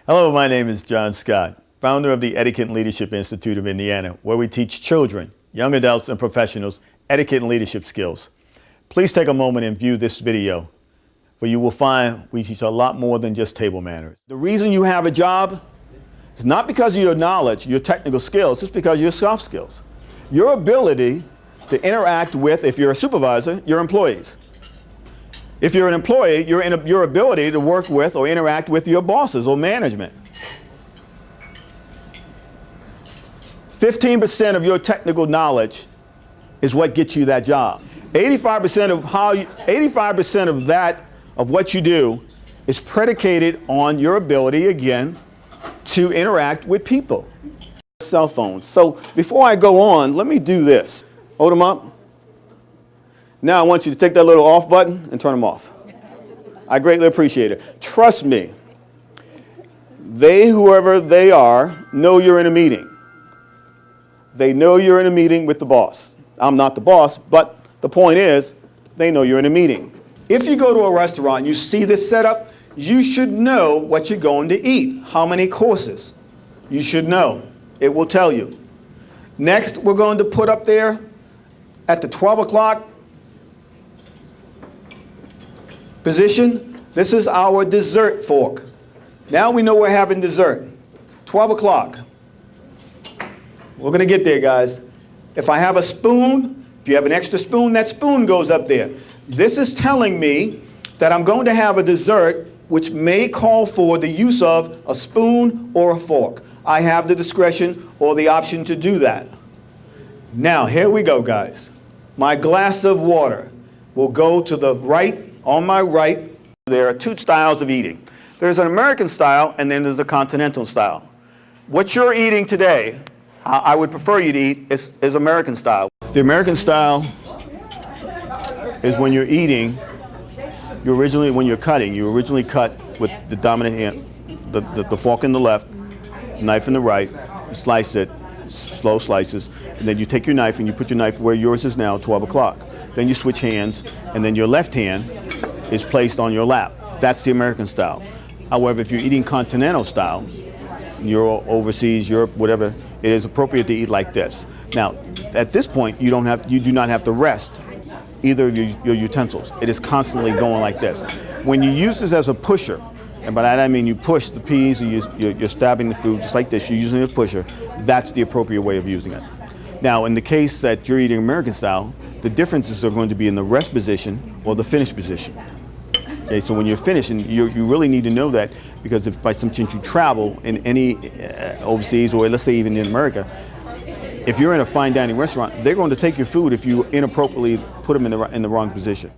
Hello, my name is John Scott, founder of the Etiquette and Leadership Institute of Indiana, where we teach children, young adults, and professionals etiquette and leadership skills. Please take a moment and view this video, where you will find we teach a lot more than just table manners. The reason you have a job is not because of your knowledge, your technical skills, it's because of your soft skills. Your ability to interact with, if you're a supervisor, your employees. If you're an employee, your ability to work with or interact with your bosses or management. 15% of your technical knowledge is what gets you that job. 85% of what you do is predicated on your ability, again, to interact with people. Cell phones. So before I go on, let me do this. Hold them up. Now I want you to take that little off button and turn them off. I greatly appreciate it. Trust me, whoever they are, know you're in a meeting. They know you're in a meeting with the boss. I'm not the boss, but the point is, they know you're in a meeting. If you go to a restaurant and you see this setup, you should know what you're going to eat. How many courses? You should know. It will tell you. Next, we're going to put up there at the 12 o'clock position, this is our dessert fork. Now we know we're having dessert. 12 o'clock. We're going to get there, guys. If I have a spoon, if you have an extra spoon, that spoon goes up there. This is telling me that I'm going to have a dessert which may call for the use of a spoon or a fork. I have the discretion or the option to do that. Now, here we go, guys. My glass of water will go to the right. On my right, there are two styles of eating. There's an American style, and then there's a continental style. What you're eating today, how I would prefer you to eat, is American style. The American style is when you're eating, when you're cutting, you originally cut with the dominant hand, the fork in the left, knife in the right, you slice it, slow slices, and then you take your knife and you put your knife where yours is now, 12 o'clock. Then you switch hands, and then your left hand is placed on your lap. That's the American style. However, if you're eating continental style, you're overseas, Europe, whatever, it is appropriate to eat like this. Now, at this point, you do not have to rest either of your utensils. It is constantly going like this. When you use this as a pusher, and by that I mean you push the peas, or you're stabbing the food just like this, you're using a pusher, that's the appropriate way of using it. Now, in the case that you're eating American style, the differences are going to be in the rest position or the finish position. Okay, so when you're finishing, you really need to know that, because if by some chance you travel in any overseas, or let's say even in America, if you're in a fine dining restaurant, they're going to take your food if you inappropriately put them in the wrong position.